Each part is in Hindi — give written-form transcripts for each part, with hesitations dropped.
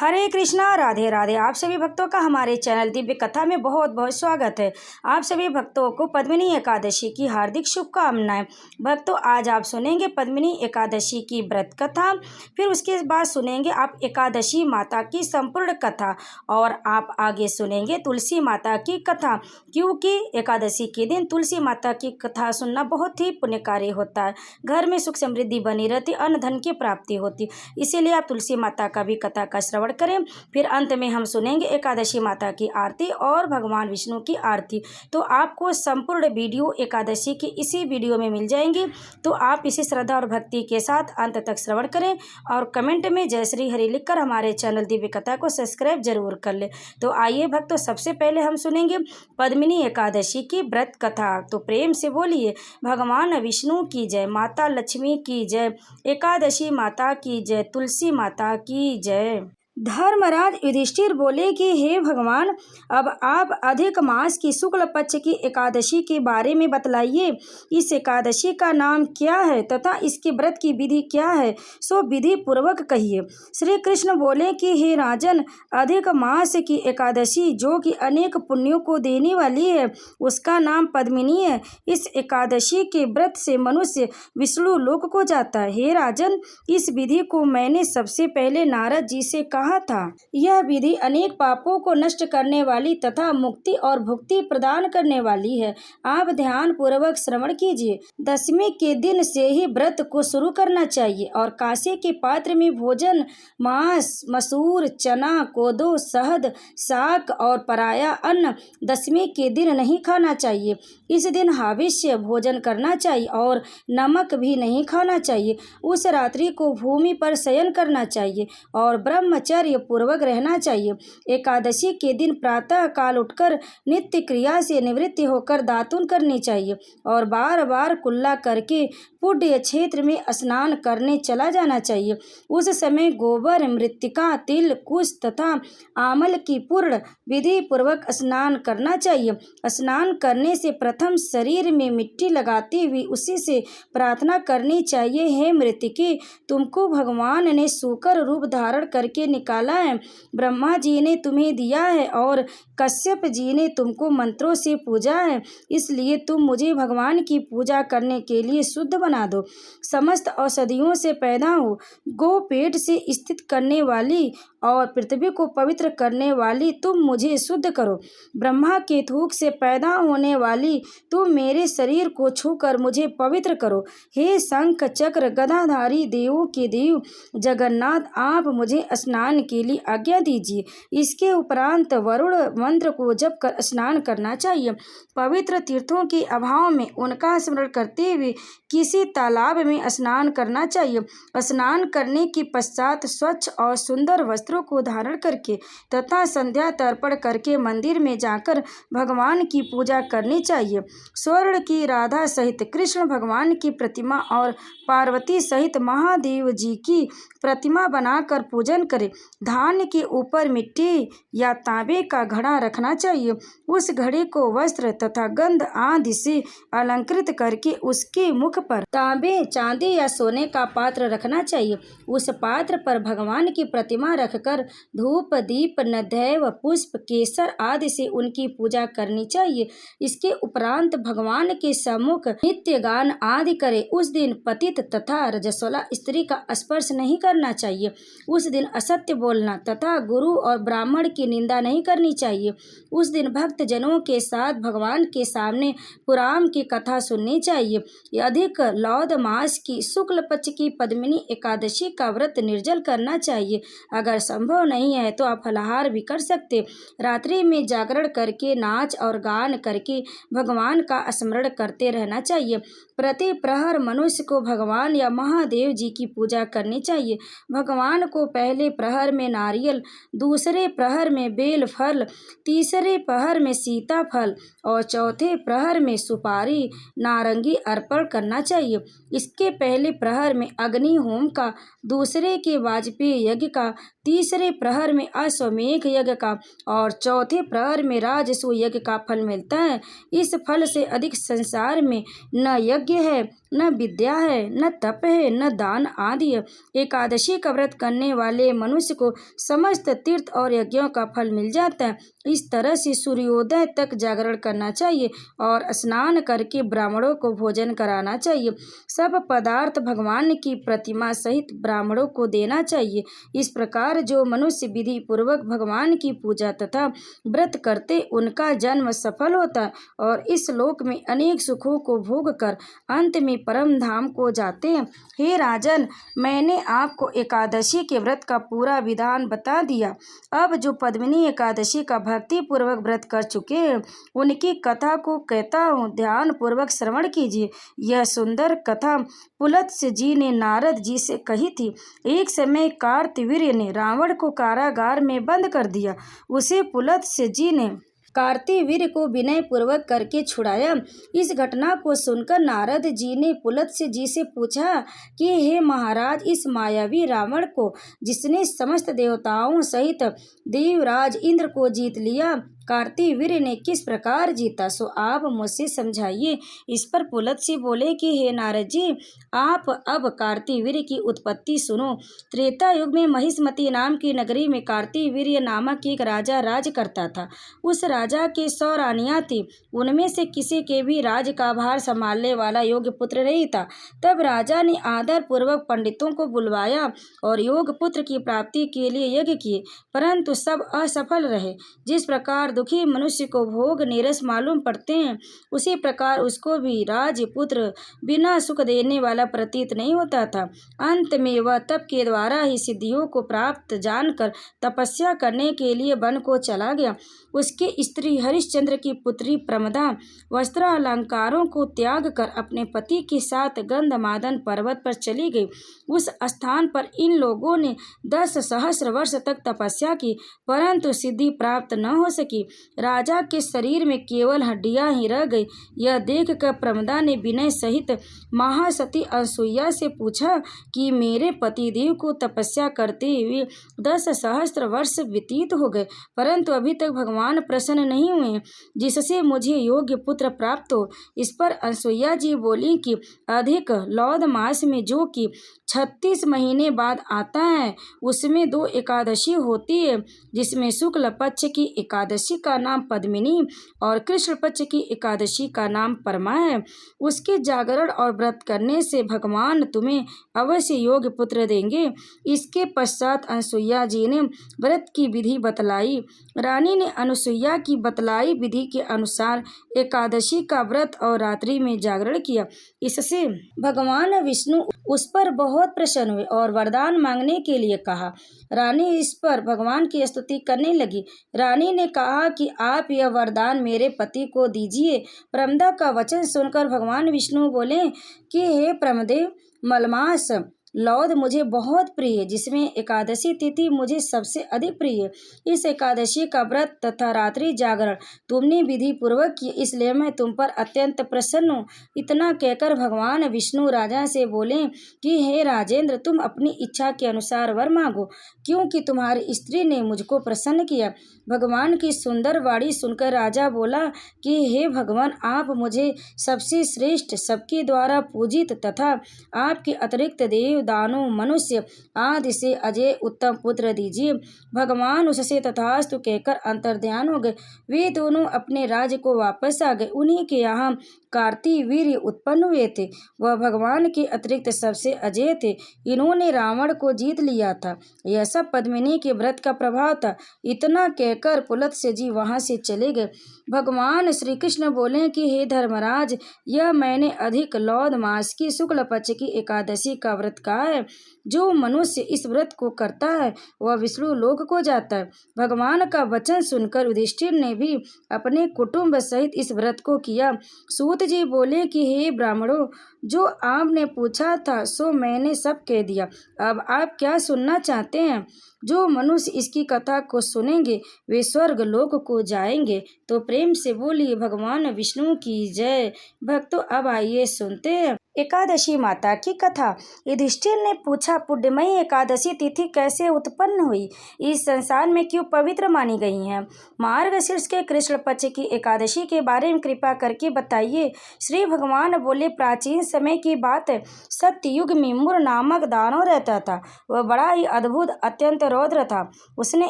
हरे कृष्णा राधे राधे। आप सभी भक्तों का हमारे चैनल दिव्य कथा में बहुत बहुत स्वागत है। आप सभी भक्तों को पद्मिनी एकादशी की हार्दिक शुभकामनाएं। भक्तों, आज आप सुनेंगे पद्मिनी एकादशी की व्रत कथा, फिर उसके बाद सुनेंगे आप एकादशी माता की संपूर्ण कथा और आप आगे सुनेंगे तुलसी माता की कथा, क्योंकि एकादशी के दिन तुलसी माता की कथा सुनना बहुत ही पुण्यकारी होता है। घर में सुख समृद्धि बनी रहती, अन्न धन की प्राप्ति होती, इसीलिए आप तुलसी माता का भी कथा का श्रवण करें। फिर अंत में हम सुनेंगे एकादशी माता की आरती और भगवान विष्णु की आरती। तो आपको संपूर्ण वीडियो एकादशी की इसी वीडियो में मिल जाएंगी, तो आप इसी श्रद्धा और भक्ति के साथ अंत तक श्रवण करें और कमेंट में जय श्री हरि लिखकर हमारे चैनल दिव्य कथा को सब्सक्राइब जरूर कर ले। तो आइए भक्तों, सबसे पहले हम सुनेंगे पद्मिनी एकादशी की व्रत कथा। तो प्रेम से बोलिए भगवान विष्णु की जय, माता लक्ष्मी की जय, एकादशी माता की जय, तुलसी माता की जय। धर्मराज युधिष्ठिर बोले कि हे भगवान, अब आप अधिक मास की शुक्ल पक्ष की एकादशी के बारे में बतलाइए। इस एकादशी का नाम क्या है तथा इसके व्रत की विधि क्या है, सो विधि पूर्वक कहिए। श्री कृष्ण बोले कि हे राजन, अधिक मास की एकादशी जो कि अनेक पुण्यों को देने वाली है, उसका नाम पद्मिनी है। इस एकादशी के व्रत से मनुष्य विष्णु लोक को जाता है। हे राजन, इस विधि को मैंने सबसे पहले नारद जी से कहा था। यह विधि अनेक पापों को नष्ट करने वाली तथा मुक्ति और भुक्ति प्रदान करने वाली है। आप ध्यान पूर्वक श्रवण कीजिए। दशमी के दिन से ही व्रत को शुरू करना चाहिए और कांसे के पात्र में भोजन मांस, मसूर, चना, कोदो, शहद, शाक और पराया अन्न दशमी के दिन नहीं खाना चाहिए। इस दिन हाविष्य भोजन करना चाहिए और नमक भी नहीं खाना चाहिए। उस रात्रि को भूमि पर शयन करना चाहिए और ब्रह्मचर्य पूर्वक रहना चाहिए। एकादशी के दिन प्रातः काल उठकर नित्य क्रिया से निवृत्ति होकर दातुन करनी चाहिए और बार बार कुल्ला करके पुण्य क्षेत्र में स्नान करने चला जाना चाहिए। उस समय गोबर, मृत्तिका, तिल, कुश तथा आमल की पूर्ण विधि पूर्वक स्नान करना चाहिए। स्नान करने से प्रथम शरीर में मिट्टी लगाते हुए उसी से प्रार्थना करनी चाहिए, हे मृत्तिके, तुमको भगवान ने सूकर रूप धारण करके निकाला है। ब्रह्मा जी ने तुम्हें दिया है और कश्यप जी ने तुमको मंत्रों से पूजा है, इसलिए तुम मुझे भगवान की पूजा करने के लिए शुद्ध बना दो। समस्त औषधियों से पैदा हो, गो पेट से स्थित करने वाली और पृथ्वी को पवित्र करने वाली तुम मुझे शुद्ध करो। ब्रह्मा के थूक से पैदा होने वाली तुम मेरे शरीर को छूकर मुझे पवित्र करो। हे शंख चक्र गदाधारी देवों के देव जगन्नाथ, आप मुझे स्नान के लिए आज्ञा दीजिए। इसके उपरांत वरुण मंत्र को जप कर स्नान करना चाहिए। पवित्र तीर्थों के अभाव में उनका स्मरण करते हुए किसी तालाब में स्नान करना चाहिए। स्नान करने के पश्चात स्वच्छ और सुंदर वस्त्रों को धारण करके तथा संध्या तर्पण करके मंदिर में जाकर भगवान की पूजा करनी चाहिए। स्वर्ण की राधा सहित कृष्ण भगवान की प्रतिमा और पार्वती सहित महादेव जी की प्रतिमा बनाकर पूजन करें। धान्य के ऊपर मिट्टी या तांबे का घड़ा रखना चाहिए। उस घड़े को वस्त्र तथा गंध आदि से अलंकृत करके उसके मुख पर तांबे, चांदी या सोने का पात्र रखना चाहिए। उस पात्र पर भगवान की प्रतिमा रखकर धूप, दीप, नैवेद्य, पुष्प, केसर आदि से उनकी पूजा करनी चाहिए। इसके उपरांत भगवान के सम्मुख नित्य गान आदि करे। उस दिन पतित तथा रजस्वला स्त्री का स्पर्श नहीं करना चाहिए। उस दिन असत्य बोलना तथा गुरु और ब्राह्मण की निंदा नहीं करनी चाहिए। उस दिन भक्त जनों के साथ भगवान के सामने पुराण की कथा सुननी चाहिए। अधिक लौद मास की शुक्ल पक्ष की पद्मिनी एकादशी का व्रत निर्जल करना चाहिए। अगर संभव नहीं है तो आप फलाहार भी कर सकते। रात्रि में जागरण करके नाच और गान करके भगवान का स्मरण करते रहना चाहिए। प्रति प्रहर मनुष्य को भगवान या महादेव जी की पूजा करनी चाहिए। भगवान को पहले प्रहर में नारियल, दूसरे प्रहर में बेल फल, तीसरे प्रहर में सीता फल और चौथे प्रहर में सुपारी, नारंगी अर्पण करना चाहिए। इसके पहले प्रहर में अग्नि होम का, दूसरे के वाजपेय यज्ञ का, तीसरे प्रहर में अश्वमेध यज्ञ का और चौथे प्रहर में राजसूय यज्ञ का फल मिलता है। इस फल से अधिक संसार में न यज्ञ है, न विद्या है, न तप है, न दान आदि है। एकादशी का व्रत करने वाले मनुष्य को समस्त तीर्थ और यज्ञों का फल मिल जाता है। इस तरह से सूर्योदय तक जागरण करना चाहिए और स्नान करके ब्राह्मणों को भोजन कराना चाहिए। सब पदार्थ भगवान की प्रतिमा सहित ब्राह्मणों को देना चाहिए। इस प्रकार जो मनुष्य विधि पूर्वक भगवान की पूजा तथा व्रत करते उनका जन्म सफल होता है और इस लोक में अनेक सुखों को भोग कर अंत में परम धाम को जाते हैं। हे राजन, मैंने आपको एकादशी के व्रत का पूरा विधान बता दिया। अब जो पद्मिनी एकादशी का भक्ति पूर्वक व्रत कर चुके हैं उनकी कथा को कहता हूँ, ध्यान पूर्वक श्रवण कीजिए। यह सुंदर कथा पुलत्स्य जी ने नारद जी से कही थी। एक समय कार्तवीर्य ने रावण को कारागार में बंद कर दिया। उसे पुलत्स्य जी ने कार्तवीर्य को विनय पूर्वक करके छुड़ाया। इस घटना को सुनकर नारद जी ने पुलत्स्य जी से पूछा कि हे महाराज, इस मायावी रावण को जिसने समस्त देवताओं सहित देवराज इंद्र को जीत लिया, कार्तवीर्य ने किस प्रकार जीता, सो आप मुझसे समझाइए। इस पर पुलत्स्य बोले कि हे नारद जी, आप अब कार्तवीर्य की उत्पत्ति सुनो। त्रेता युग में महिष्मती नाम की नगरी में कार्तवीर्य नामक एक राजा राज करता था। उस राजा के 100 रानियां थी। उनमें से किसी के भी राज का भार संभालने वाला योग्य पुत्र नहीं था। तब राजा ने आदर पूर्वक पंडितों को बुलवाया और योग पुत्र की प्राप्ति के लिए यज्ञ किए, परंतु सब असफल रहे। जिस प्रकार दुखी मनुष्य को भोग नीरस मालूम पड़ते हैं, उसी प्रकार उसको भी राजपुत्र बिना सुख देने वाला प्रतीत नहीं होता था। अंत में वह तप के द्वारा ही सिद्धियों को प्राप्त जानकर तपस्या करने के लिए वन को चला गया। उसकी स्त्री हरिश्चंद्र की पुत्री प्रमदा वस्त्र अलंकारों को त्याग कर अपने पति के साथ गंधमादन पर्वत पर चली गई। उस स्थान पर इन लोगों ने 10 सहस्र वर्ष तक तपस्या की, परंतु सिद्धि प्राप्त न हो सकी। राजा के शरीर में केवल हड्डियां ही रह गई। यह देखकर प्रमदा ने विनय सहित महासती अनसुईया से पूछा कि मेरे पतिदेव को तपस्या करते हुए 10 सहस्त्र वर्ष व्यतीत हो गए, परंतु अभी तक भगवान प्रसन्न नहीं हुए, जिससे मुझे योग्य पुत्र प्राप्त हो। इस पर अनसुईया जी बोली कि अधिक लौद मास में, जो कि 36 महीने बाद आता है, उसमें 2 एकादशी होती है, जिसमें शुक्ल पक्ष की एकादशी का नाम पद्मिनी और कृष्ण पक्ष की एकादशी का नाम परमा है। उसके जागरण और व्रत करने से भगवान तुम्हें अवश्य योग्य पुत्र देंगे। इसके पश्चात अनसुईया जी ने व्रत की विधि बतलाई। रानी ने अनसुईया की बतलाई विधि के अनुसार एकादशी का व्रत और रात्रि में जागरण किया। इससे भगवान विष्णु उस पर बहुत प्रसन्न हुए और वरदान मांगने के लिए कहा। रानी इस पर भगवान की स्तुति करने लगी। रानी ने कहा कि आप यह वरदान मेरे पति को दीजिए। प्रमदा का वचन सुनकर भगवान विष्णु बोले कि हे प्रमदेव, मलमास लौद मुझे बहुत प्रिय है, जिसमें एकादशी तिथि मुझे सबसे अधिक प्रिय है। इस एकादशी का व्रत तथा रात्रि जागरण तुमने विधि पूर्वक किया, इसलिए मैं तुम पर अत्यंत प्रसन्न हूँ। इतना कहकर भगवान विष्णु राजा से बोले कि हे राजेंद्र, तुम अपनी इच्छा के अनुसार वर मांगो, क्योंकि तुम्हारी स्त्री ने मुझको प्रसन्न किया। भगवान की सुंदर वाणी सुनकर राजा बोला कि हे भगवान, आप मुझे सबसे श्रेष्ठ, सबके द्वारा पूजित तथा आपके अतिरिक्त देव दानों मनुष्य आदि से अजय उत्तम पुत्र दीजिए। भगवान उससे तथास्तु कहकर अंतर्ध्यान हो गए। वे दोनों अपने राज्य को वापस आ गए। उन्हीं के यहाँ कार्तवीर्य उत्पन्न हुए थे। वह भगवान के अतिरिक्त सबसे अजय थे। इन्होंने रावण को जीत लिया था। यह सब पद्मिनी के व्रत का प्रभाव था। इतना कहकर पुलत्स्य जी वहां से चले गए। भगवान श्री कृष्ण बोले कि हे धर्मराज, यह मैंने अधिक लौद मास की शुक्ल पक्ष की एकादशी का व्रत कहा है। जो मनुष्य इस व्रत को करता है वह विष्णु लोक को जाता है। भगवान का वचन सुनकर युधिष्ठिर ने भी अपने कुटुंब सहित इस व्रत को किया। सूत जी बोले कि हे ब्राह्मणों, जो आपने पूछा था सो मैंने सब कह दिया। अब आप क्या सुनना चाहते हैं? जो मनुष्य इसकी कथा को सुनेंगे वे स्वर्ग लोक को जाएंगे। तो प्रेम से बोलिए भगवान विष्णु की जय। भक्तों, अब आइए सुनते हैं एकादशी माता की कथा। युधिष्ठिर ने पूछा, पुण्यमयी एकादशी तिथि कैसे उत्पन्न हुई? इस संसार में क्यों पवित्र मानी गई है? मार्गशीर्ष के कृष्ण पक्ष की एकादशी के बारे में कृपा करके बताइए। श्री भगवान बोले, प्राचीन समय की बात है। सत्ययुग में मुर नामक दानव रहता था। वह बड़ा ही अद्भुत, अत्यंत रौद्र था। उसने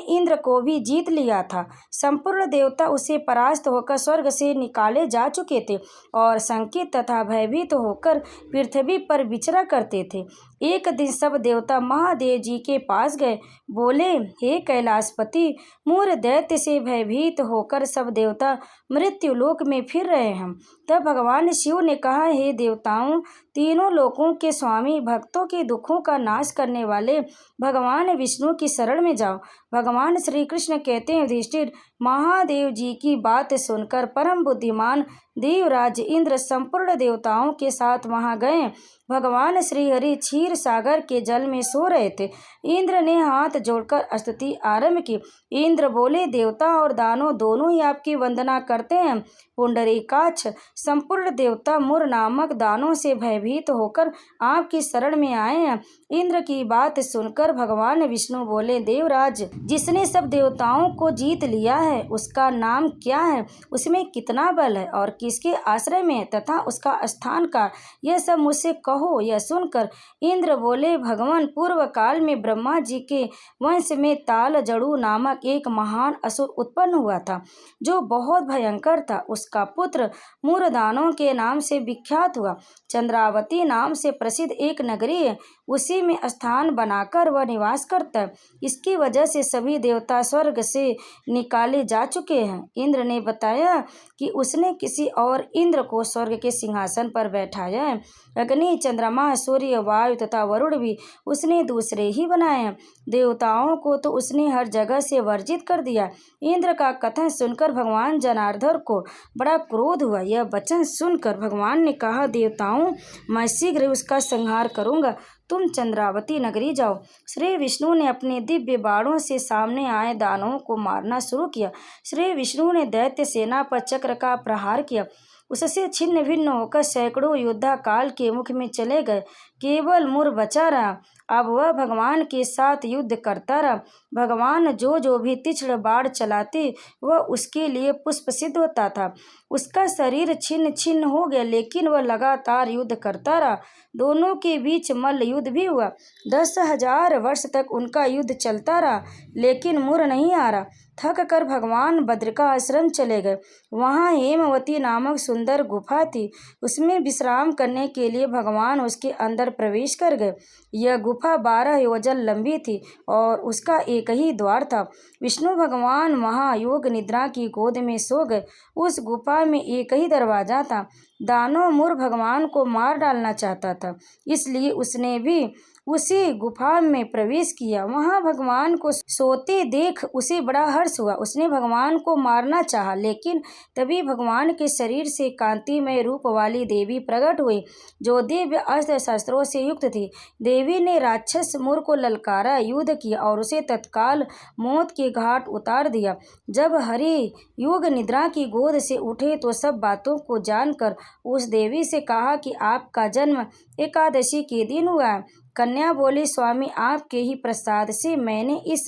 इंद्र को भी जीत लिया था। संपूर्ण देवता उसे परास्त होकर स्वर्ग से निकाले जा चुके थे और शंकित तथा भयभीत होकर पृथ्वी पर विचरा करते थे। एक दिन सब देवता महादेव जी के पास गए। बोले, हे कैलाशपति, मूर दैत्य से भयभीत होकर सब देवता मृत्युलोक में फिर रहे हैं। तब भगवान शिव ने कहा, हे देवताओं, तीनों लोकों के स्वामी, भक्तों के दुखों का नाश करने वाले भगवान विष्णु की शरण में जाओ। भगवान श्री कृष्ण कहते हैं, युधिष्ठिर, महादेव जी की बात सुनकर परम बुद्धिमान देवराज इंद्र संपूर्ण देवताओं के साथ वहां गए। भगवान श्री हरि क्षीर सागर के जल में सो रहे थे। इंद्र ने हाथ जोड़कर स्तुति आरंभ की। इंद्र बोले, देवता और दानव दोनों ही आपकी वंदना करते हैं। पुंडरीकाक्ष, संपूर्ण देवता मुर नामक दानों से भयभीत होकर आपकी शरण में आए हैं। इंद्र की बात सुनकर भगवान विष्णु बोले, देवराज, जिसने सब देवताओं को जीत लिया है उसका नाम क्या है? उसमें कितना बल है और किसके आश्रय में है तथा उसका स्थान का, यह सब मुझसे कहो। यह सुनकर इंद्र बोले, भगवान, पूर्व काल में ब्रह्मा जी के वंश में ताल जड़ू नामक एक महान असुर उत्पन्न हुआ था जो बहुत भयंकर था। उसका पुत्र मूरदानों के नाम से विख्यात हुआ। चंद्रावती नाम से प्रसिद्ध एक नगरी है, उसी में स्थान बनाकर वह निवास करता है। इसकी वजह से सभी देवता स्वर्ग से निकाले जा चुके हैं। इंद्र ने बताया कि उसने किसी और इंद्र को स्वर्ग के सिंहासन पर बैठाया है। अग्नि, चंद्रमा, सूर्य, वायु तथा वरुण भी उसने दूसरे ही बनाए हैं। देवताओं को तो उसने हर जगह से वर्जित कर दिया। इंद्र का कथन सुनकर भगवान जनार्दन को बड़ा क्रोध हुआ। यह वचन सुनकर भगवान ने कहा, देवताओं, मैं शीघ्र उसका संहार करूंगा। तुम चंद्रावती नगरी जाओ। श्री विष्णु ने अपने दिव्य बाणों से सामने आए दानवों को मारना शुरू किया। श्री विष्णु ने दैत्य सेना पर चक्र का प्रहार किया। उससे छिन्न भिन्न होकर सैकड़ों योद्धा काल के मुख में चले गए। केवल मुर बचा रहा। अब वह भगवान के साथ युद्ध करता रहा। भगवान जो भी तीक्ष्ण बाण चलाते वह उसके लिए पुष्प सिद्ध होता था। उसका शरीर छिन्न छिन्न हो गया, लेकिन वह लगातार युद्ध करता रहा। दोनों के बीच मल्ल युद्ध भी हुआ। 10,000 वर्ष तक उनका युद्ध चलता रहा, लेकिन मुर नहीं आ रहा। थक कर भगवान बद्रिका आश्रम चले गए। वहाँ हेमवती नामक सुंदर गुफा थी। उसमें विश्राम करने के लिए भगवान उसके अंदर प्रवेश कर गए। यह गुफा 12 योजन लंबी थी और उसका एक ही द्वार था। विष्णु भगवान वहाँ योग निद्रा की गोद में सो गए। उस गुफा में एक ही दरवाजा था। दानव मुर भगवान को मार डालना चाहता था, इसलिए उसने भी उसी गुफा में प्रवेश किया। वहां भगवान को सोते देख उसे बड़ा हर्ष हुआ। उसने भगवान को मारना चाहा, लेकिन तभी भगवान के शरीर से कांतिमय रूप वाली देवी प्रकट हुई, जो दिव्य अस्त्र शस्त्रों से युक्त थी। देवी ने राक्षस मुर को ललकारा, युद्ध किया और उसे तत्काल मौत के घाट उतार दिया। जब हरि युग निद्रा की गोद से उठे तो सब बातों को जानकर उस देवी से कहा कि आपका जन्म एकादशी के दिन हुआ है। कन्या बोली, स्वामी, आपके ही प्रसाद से मैंने इस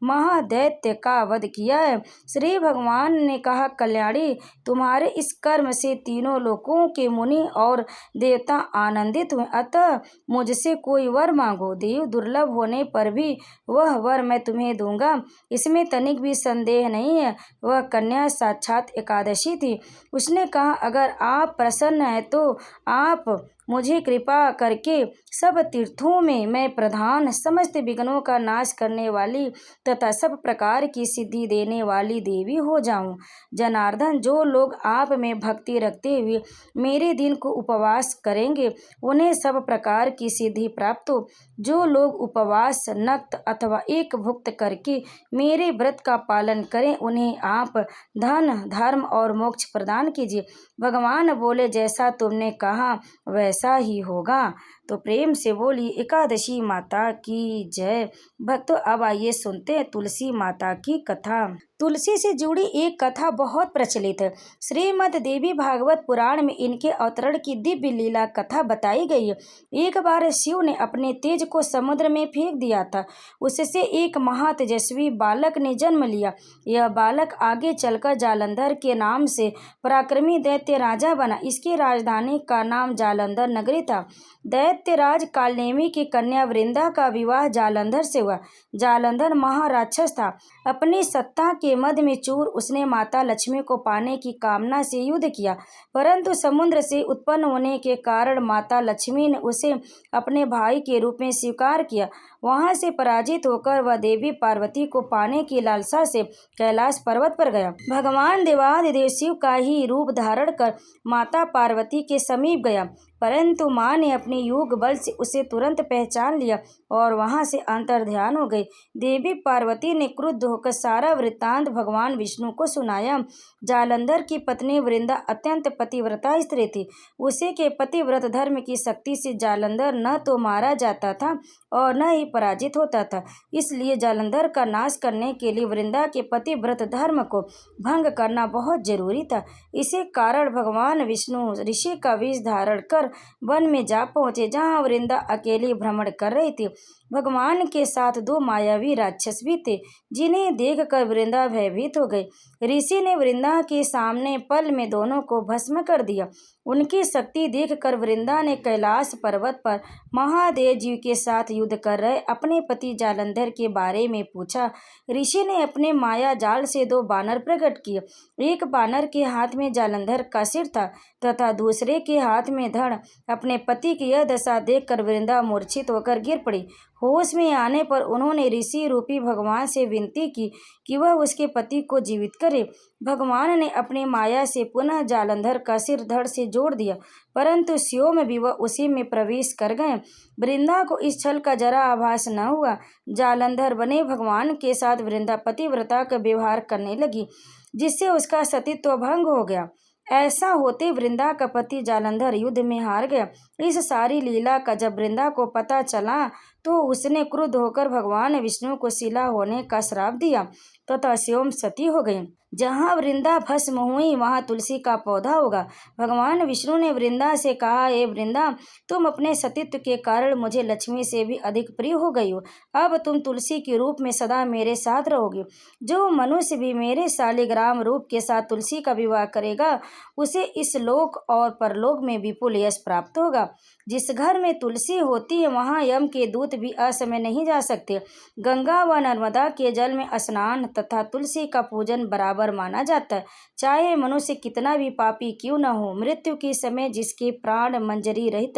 महादैत्य का वध किया है। श्री भगवान ने कहा, कल्याणी, तुम्हारे इस कर्म से तीनों लोकों के मुनि और देवता आनंदित हुए, अतः मुझसे कोई वर मांगो। देव दुर्लभ होने पर भी वह वर मैं तुम्हें दूंगा, इसमें तनिक भी संदेह नहीं है। वह कन्या साक्षात एकादशी थी। उसने कहा, अगर आप प्रसन्न हैं तो आप मुझे कृपा करके सब तीर्थों में मैं प्रधान, समस्त विघ्नों का नाश करने वाली तथा सब प्रकार की सिद्धि देने वाली देवी हो जाऊं। जनार्दन, जो लोग आप में भक्ति रखते हुए मेरे दिन को उपवास करेंगे उन्हें सब प्रकार की सिद्धि प्राप्त हो। जो लोग उपवास, नक्त अथवा एक भुक्त करके मेरे व्रत का पालन करें उन्हें आप धन, धर्म और मोक्ष प्रदान कीजिए। भगवान बोले, जैसा तुमने कहा वैसा ऐसा ही होगा। तो प्रेम से बोली एकादशी माता की जय। भक्तों अब आइए सुनते हैं तुलसी माता की कथा। तुलसी से जुड़ी एक कथा बहुत प्रचलित है। श्रीमद् देवी भागवत पुराण में इनके अवतरण की दिव्य लीला कथा बताई गई है। एक बार शिव ने अपने तेज को समुद्र में फेंक दिया था। उससे एक महातेजस्वी बालक ने जन्म लिया। यह बालक आगे चलकर जालंधर के नाम से पराक्रमी दैत्य राजा बना। इसकी राजधानी का नाम जालंधर नगरी था। दैत्यराज कालनेमी की कन्या वृंदा का विवाह जालंधर से हुआ। जालंधर महाराक्षस था। अपनी सत्ता के मद में चूर उसने माता लक्ष्मी को पाने की कामना से युद्ध किया, परंतु समुद्र से उत्पन्न होने के कारण माता लक्ष्मी ने उसे अपने भाई के रूप में स्वीकार किया। वहां से पराजित होकर वह देवी पार्वती को पाने की लालसा से कैलाश पर्वत पर गया। भगवान देवाधिदेव शिव का ही रूप धारण कर माता पार्वती के समीप गया, परंतु माँ ने अपने योग बल से उसे तुरंत पहचान लिया और वहां से अंतर्ध्यान हो गई। देवी पार्वती ने क्रुद्ध होकर सारा वृत्तांत भगवान विष्णु को सुनाया। जालंधर की पत्नी वृंदा अत्यंत पतिव्रता स्त्री थी। उसे के पतिव्रत धर्म की शक्ति से जालंधर न तो मारा जाता था और न ही पराजित होता था। इसलिए जालंधर का नाश करने के लिए वृंदा के पतिव्रत धर्म को भंग करना बहुत जरूरी था। इसी कारण भगवान विष्णु ऋषि का वेश धारण कर वन में जा पहुंचे, जहां वृंदा अकेली भ्रमण कर रही थी। भगवान के साथ दो मायावी राक्षस भी थे, जिन्हें देखकर वृंदा भयभीत हो गई। ऋषि ने वृंदा के सामने पल में दोनों को भस्म कर दिया। उनकी शक्ति देखकर वृंदा ने कैलाश पर्वत पर महादेव जी के साथ युद्ध कर रहे अपने पति जालंधर के बारे में पूछा। ऋषि ने अपने माया जाल से दो बानर प्रकट किए। एक बानर के हाथ में जालंधर का सिर था तथा दूसरे के हाथ में धड़। अपने पति की यह दशा देखकर वृंदा मूर्छित होकर गिर पड़ी। होश में आने पर उन्होंने ऋषि रूपी भगवान से विनती की कि वह उसके पति को जीवित करे। भगवान ने अपनी माया से पुनः जालंधर का सिर धड़ से जोड़ दिया, परंतु स्योम भी वह उसी में प्रवेश कर गए। वृंदा को इस छल का जरा आभास न हुआ। जालंधर बने भगवान के साथ वृंदा पतिव्रता का व्यवहार करने लगी, जिससे उसका सतीत्व भंग हो गया। ऐसा होते वृंदा का पति जालंधर युद्ध में हार गया। इस सारी लीला का जब वृंदा को पता चला तो उसने क्रुद्ध होकर भगवान विष्णु को शिला होने का श्राप दिया तथा स्वयं सती हो गई। जहाँ वृंदा भस्म हुई वहाँ तुलसी का पौधा होगा। भगवान विष्णु ने वृंदा से कहा, हे वृंदा, तुम अपने सतीत्व के कारण मुझे लक्ष्मी से भी अधिक प्रिय हो गई हो। अब तुम तुलसी के रूप में सदा मेरे साथ रहोगी। जो मनुष्य भी मेरे शालिग्राम रूप के साथ तुलसी का विवाह करेगा, उसे इस लोक और परलोक में विपुल यश प्राप्त होगा। जिस घर में तुलसी होती है वहाँ यम के दूत भी असमय नहीं जा सकते। गंगा व नर्मदा के जल में स्नान तथा तुलसी का पूजन बराबर माना जाता है। चाहे मनुष्य कितना भी पापी क्यों न हो, मृत्यु के समय जिसके प्राण मंजरी रहित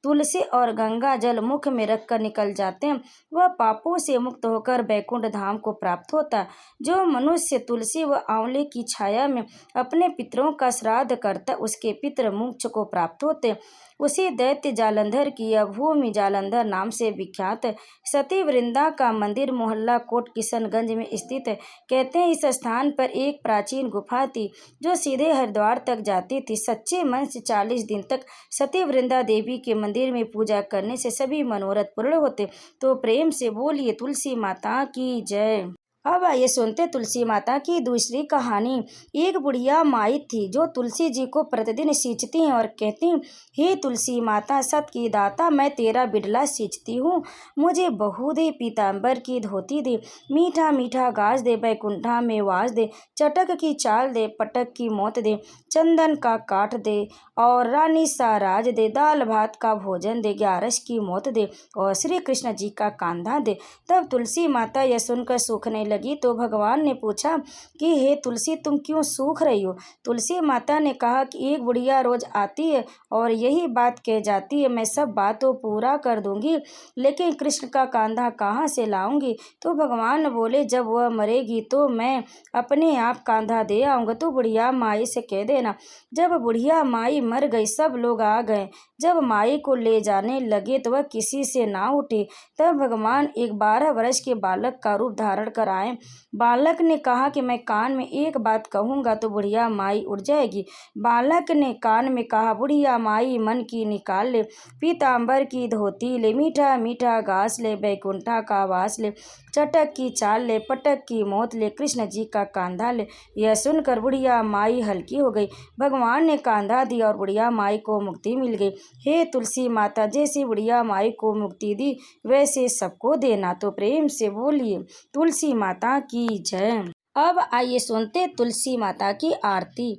तुलसी और गंगा जल मुख में रखकर निकल जाते हैं, वह पापों से मुक्त होकर बैकुंठ धाम को प्राप्त होता है। जो मनुष्य तुलसी व आंवले की छाया में अपने पितरों का श्राद्ध करता, उसके पितृ मोक्ष को प्राप्त होते। उसी दैत्य जालंधर की यह भूमि जालंधर नाम से विख्यात है। सती वृंदा का मंदिर मोहल्ला कोट किशनगंज में स्थित है। कहते हैं इस स्थान पर एक प्राचीन गुफा थी जो सीधे हरिद्वार तक जाती थी। सच्चे मन से 40 दिन तक सती वृंदा देवी के मंदिर में पूजा करने से सभी मनोरथ पूर्ण होते। तो प्रेम से बोलिए तुलसी माता की जय। अब आइए सुनते तुलसी माता की दूसरी कहानी। एक बुढ़िया माई थी जो तुलसी जी को प्रतिदिन सींचती हैं और कहती, हे तुलसी माता, सत की दाता, मैं तेरा बिडला सींचती हूँ। मुझे बहू दे, पीताम्बर की धोती दे, मीठा मीठा गाज दे, बैकुंठा में वास दे, चटक की चाल दे, पटक की मौत दे, चंदन का काठ दे और रानी सा राज दे, दाल भात का भोजन दे, 11 की मौत दे और श्री कृष्ण जी का कांधा दे। तब तुलसी माता यह सुनकर सूखने लगी तो भगवान ने पूछा कि हे तुलसी, तुम क्यों सूख रही हो? तुलसी माता ने कहा कि एक बुढ़िया रोज आती है और यही बात कह जाती है, मैं सब बातों पूरा कर दूंगी, लेकिन कृष्ण का कांधा कहाँ से लाऊंगी? तो भगवान बोले, जब वह मरेगी तो मैं अपने आप कांधा दे आऊँगा। तो बुढ़िया माई से कह देना। जब बुढ़िया माई मर गई, सब लोग आ गए। जब माई को ले जाने लगे तो वह किसी से ना उठे। तब भगवान एक 12 वर्ष के बालक का रूप धारण कर आए। बालक ने कहा कि मैं कान में एक बात कहूँगा तो बुढ़िया माई उठ जाएगी। बालक ने कान में कहा, बुढ़िया माई मन की निकाल ले, पीताम्बर की धोती ले, मीठा मीठा घास ले, बैकुंठा का वास ले, चटक की चाल ले, पटक की मौत ले, कृष्ण जी का कांधा ले। यह सुनकर बुढ़िया माई हल्की हो गई। भगवान ने कांधा दिया और बुढ़िया माई को मुक्ति मिल गई। हे तुलसी माता, जैसी बुढ़िया माई को मुक्ति दी वैसे सबको देना। तो प्रेम से बोलिए तुलसी माता की जय। अब आइए सुनते तुलसी माता की आरती।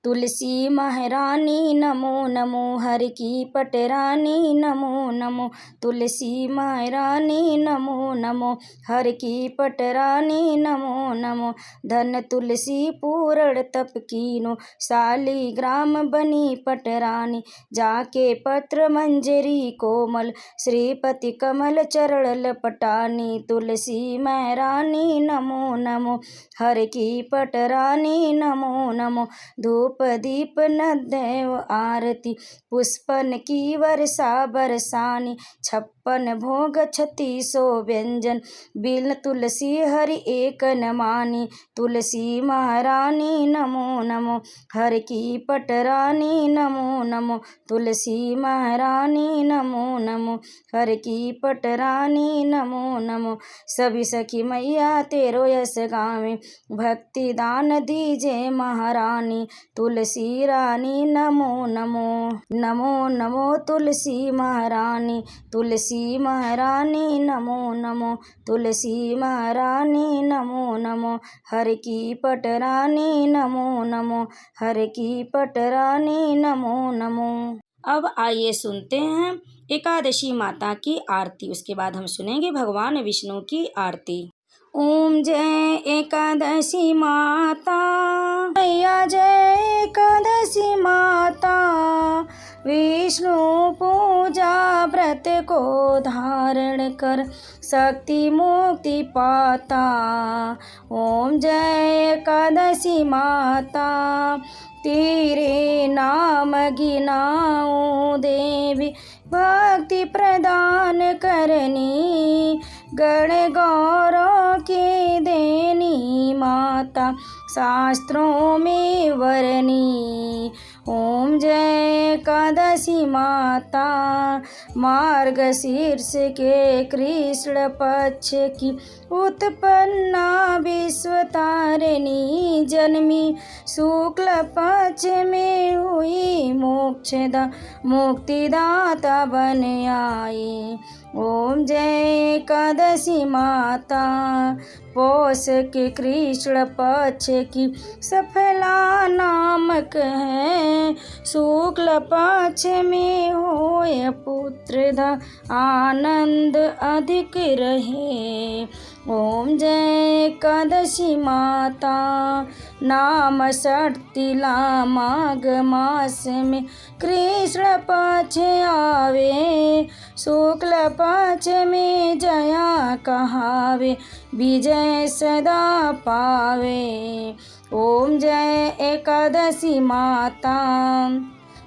तुलसी महारानी नमो नमो, हर की पटरानी नमो नमो। तुलसी महारानी नमो नमो, हर की पटरानी नमो नमो। धन तुलसी पूर्ण तप कीनो, शालिग्राम बनी पटरानी। जाके पत्र मंजरी कोमल, श्रीपति कमल चरण लपटानी। तुलसी महारानी नमो नमो, हर की पटरानी नमो नमो। धूप दीप नदैव आरती, पुष्पन की वर्षा बरसानी। 56 भोग 3600 व्यंजन, बिन तुलसी हरि एक न मानी। तुलसी महारानी नमो नमो, हर की पटरानी नमो नमो। तुलसी महारानी नमो नमो, हर की पटरानी नमो नमो। सभी सखी मैया तेरो यश गावे, भक्ति दान दीजे महारानी। तुलसी रानी नमो नमो, नमो नमो तुलसी महारानी। तुलसी महारानी नमो नमो, तुलसी महारानी नमो नमो। हर की पटरानी नमो नमो, हर की पटरानी नमो नमो। अब आइए सुनते हैं एकादशी माता की आरती। उसके बाद हम सुनेंगे भगवान विष्णु की आरती। ओम जय एकादशी माता, मैया जय एकादशी माता। विष्णु पूजा व्रत को धारण कर, शक्ति मुक्ति पाता। ओम जय एकादशी माता, तेरे नाम गिनाऊं देवी, भक्ति प्रदान करनी। गण गौरव की देनी माता, शास्त्रों में वरनी। ओम जय एकादशी माता, मार्गशीर्ष के कृष्ण पक्ष की उत्पन्ना विश्वतारिणी। जन्मी शुक्ल पक्ष में हुई मोक्षदा, मुक्तिदाता बन आई। ओम जय एकादशी माता, पौष के कृष्ण पक्ष की सफला नामक है। शुक्ल पक्ष में होय पुत्र दा, आनंद अधिक रहे। ओम जय एकादशी माता, नाम षष्ठीला माघ मास में कृष्ण पक्ष आवे। शुक्ल पक्ष में जया कहावे, विजय सदा पावे। ओम जय एकादशी माता,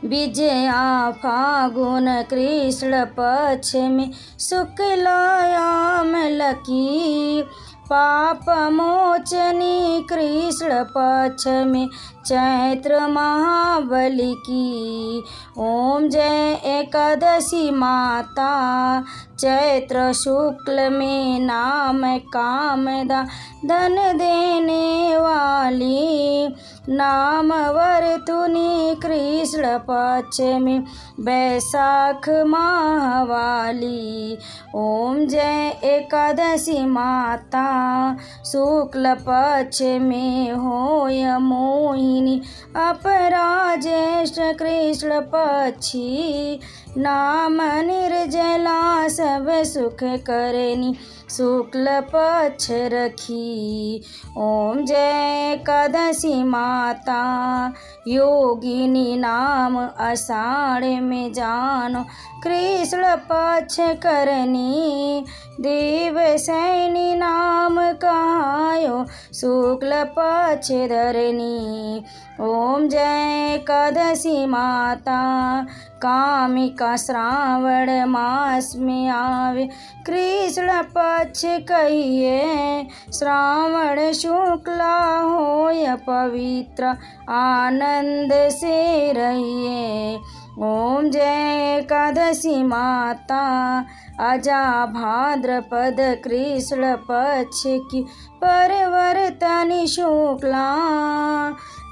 विजया फागुन कृष्ण पक्ष में शुक्लायाम लकी। पाप मोचनी कृष्ण पक्ष में चैत्र महाबली की। ओम जय एकादशी माता, चैत्र शुक्ल में नाम कामदा, धन देने वाली। नाम वर्तुनी कृष्ण पक्ष में बैसाख माह वाली। ओम जय एकादशी माता, शुक्ल पक्ष में होय मोहिनी। अपरा ज्येष्ठ कृष्ण पक्षी, नाम निर्जला सब सुख करनी। शुक्ल पक्ष रखी। ओम जय एकादशी माता, योगिनी नाम आषाढ़ में जानो, कृष्ण पक्ष करनी, देवसैनी नाम कहायो, शुक्ल पक्ष धरनी। ओम जय एकादशी माता, कामिका श्रावण मास में आवे, कृष्ण पक्ष कहिए, श्रावण शुक्ला होय पवित्र, आनंद से रहिए। ओम जय एकादशी माता, आजा भाद्रपद कृष्ण पक्ष की परिवर्तनी शुक्ला,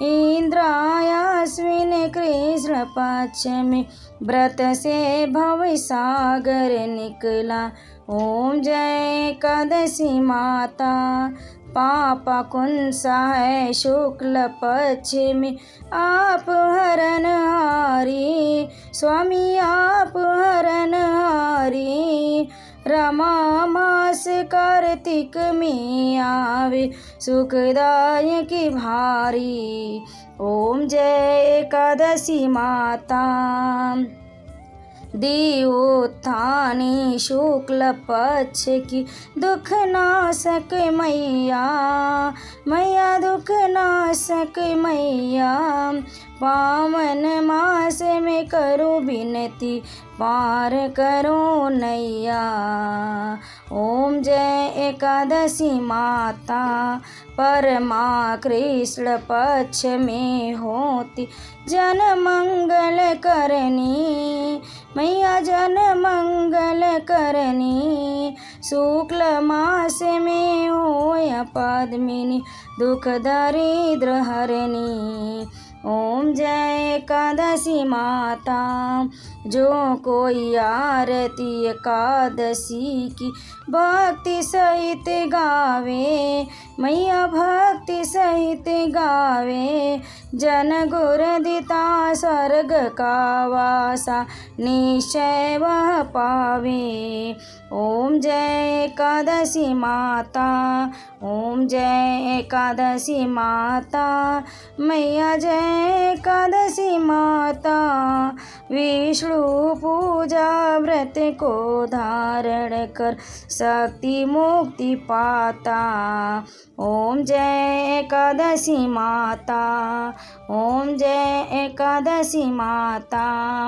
इंद्रायाश्विन कृष्ण पक्ष में व्रत से भव सागर निकला। ओम जय एकादशी माता, पापा कुंसा है शुक्ल पक्ष में, आप हरन हारी, स्वामी आप हरन हारी। रमा मास कार्तिक में आवे, सुखदायक भारी। ओम जय एकादशी माता, देवोत्थानी शुक्ल पक्ष की दुख नाशक मैया, मैया दुख नाशक मैया। पावन मास में करो विनती, पार करो नैया। ओम जय एकादशी माता, परमा कृष्ण पक्ष में होती, जन मंगल करनी, मैया जन मंगल करनी। शुक्ल मास में होय पद्मिनी, दुख दरिद्र हरनी। ओम जय एकादशी माता, जो कोई आरती एकादशी की भक्ति सहित गावे, मैया भक्ति सहित गावे, जन गुर दिता स्वर्ग का वासा, निश्चय वह पावे। ओम जय एकादशी माता, ओम जय एकादशी माता, मैया जय एकादशी माता। विष्णु पूजा व्रत को धारण कर, शक्ति मुक्ति पाता। ओम जय एकादशी माता, ओम जय एकादशी माता।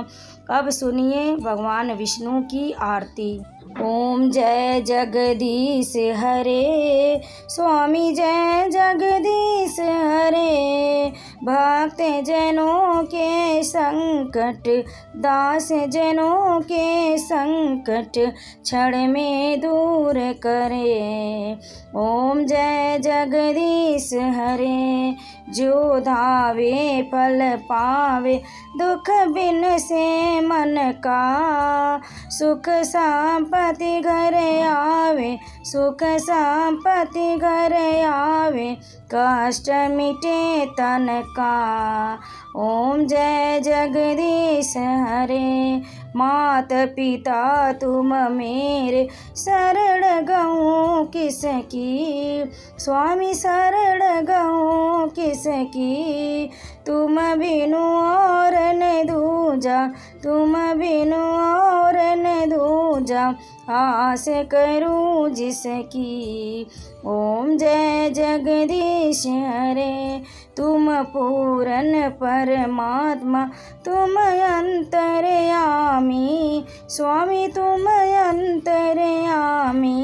अब सुनिए भगवान विष्णु की आरती। ओम जय जगदीश हरे, स्वामी जय जगदीश हरे। भक्त जनों के संकट, दास जनों के संकट, क्षण में दूर करे। ओम जय जगदीश हरे, जो धावे फल पावे, दुख बिन से मन का। सुख संपत्ति घर आवे, सुख संपत्ति घर आवे, कष्ट मिटे तन का। ओम जय जगदीश हरे, मात पिता तुम मेरे, शरण गऊँ किसकी, स्वामी शरण गऊँ किसकी। तुम बिनु और न दूजा, तुम बिनु और न दूजा, आस करूँ जिसकी। ओम जय जगदीश हरे, तुम पूरन परमात्मा, तुम अंतर्यामी, स्वामी तुम अंतर्यामी।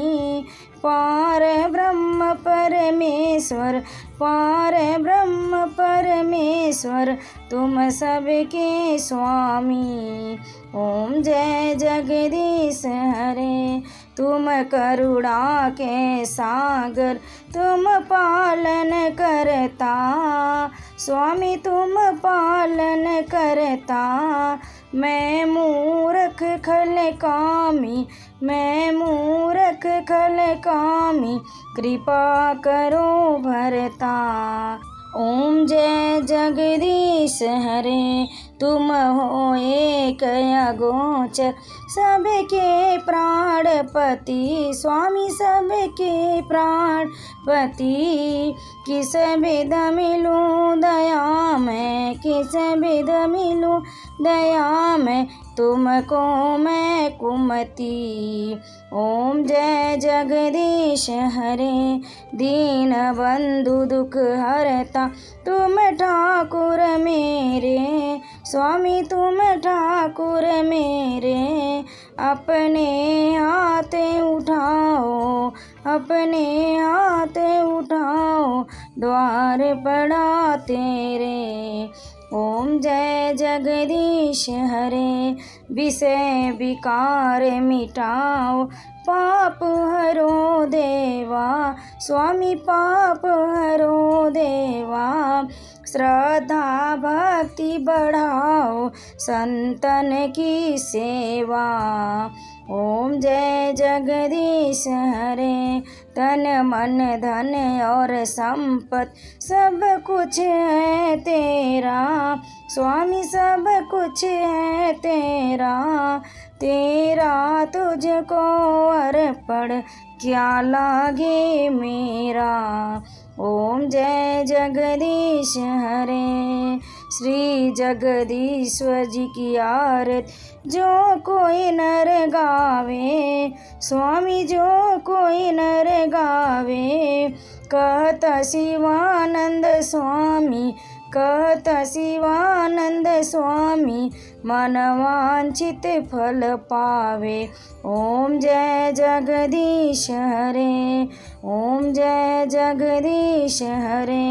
पार ब्रह्म परमेश्वर, पार ब्रह्म परमेश्वर, तुम सबके स्वामी। ओम जय जगदीश हरे, तुम करुणा के सागर, तुम पालन करता, स्वामी तुम पालन करता। मैं मूर्ख खल कामी, मैं मूर्ख खल कामी, कृपा करो भरता। ओम जय जगदीश हरे, तुम हो एक अगोचर सबके प्राणपति स्वामी सबके प्राणपति। किस विध मिलूं दया में, किस विध मिलूं दया में, तुमको मैं कुमति। ओम जय जगदीश हरे दीन बंधु दुख हरता, तुम ठाकुर मेरे स्वामी तुम ठाकुर मेरे। अपने हाथ उठाओ, अपने हाथ उठाओ, द्वार पड़ा तेरे। ओम जय जगदीश हरे विषय विकार मिटाओ, पाप हरो देवा स्वामी पाप हरो देवा। श्रद्धा भक्ति बढ़ाओ संतन की सेवा। ओम जय जगदीश हरे तन मन धन और संपत्ति सब कुछ है तेरा स्वामी सब कुछ है तेरा। तेरा तुझको अर्पण क्या लागे मेरा। ओम जय जगदीश हरे श्री जगदीश्वर जी की आरती जो कोई नर गावे स्वामी जो कोई नर गावे। कहता शिवानंद स्वामी कहता शिवानंद स्वामी मनवांछित फल पावे। ओम जय जगदीश हरे ओम जय जगदीश हरे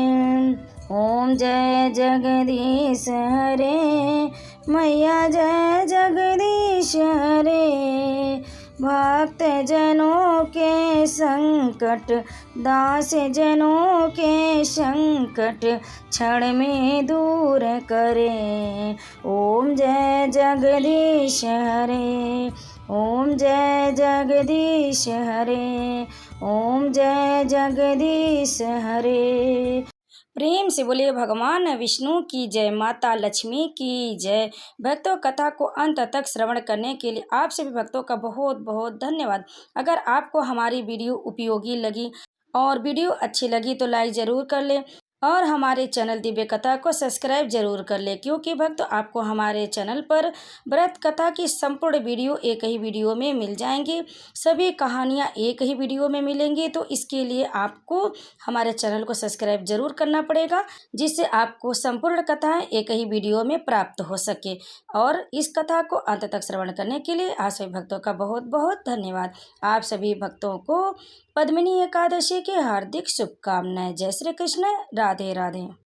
ओम जय जगदीश हरे मैया जय जगदीश हरे। भक्त जनों के संकट दास जनों के संकट क्षण में दूर करे। ओम जय जगदीश हरे ओम जय जगदीश हरे ओम जय जगदीश हरे। प्रेम से बोलिए भगवान विष्णु की जय, माता लक्ष्मी की जय। भक्तों, कथा को अंत तक श्रवण करने के लिए आप सभी भक्तों का बहुत बहुत धन्यवाद। अगर आपको हमारी वीडियो उपयोगी लगी और वीडियो अच्छी लगी तो लाइक ज़रूर कर लें और हमारे चैनल दिव्य कथा को सब्सक्राइब जरूर कर ले, क्योंकि भक्त आपको हमारे चैनल पर व्रत कथा की संपूर्ण वीडियो एक ही वीडियो में मिल जाएंगी। सभी कहानियाँ एक ही वीडियो में मिलेंगी, तो इसके लिए आपको हमारे चैनल को सब्सक्राइब जरूर करना पड़ेगा, जिससे आपको संपूर्ण कथाएं एक ही वीडियो में प्राप्त हो सके। और इस कथा को अंत तक श्रवण करने के लिए आप सभी भक्तों का बहुत बहुत धन्यवाद। आप सभी भक्तों को पद्मिनी एकादशी की हार्दिक शुभकामनाएं। जय श्री कृष्ण। राधे राधे।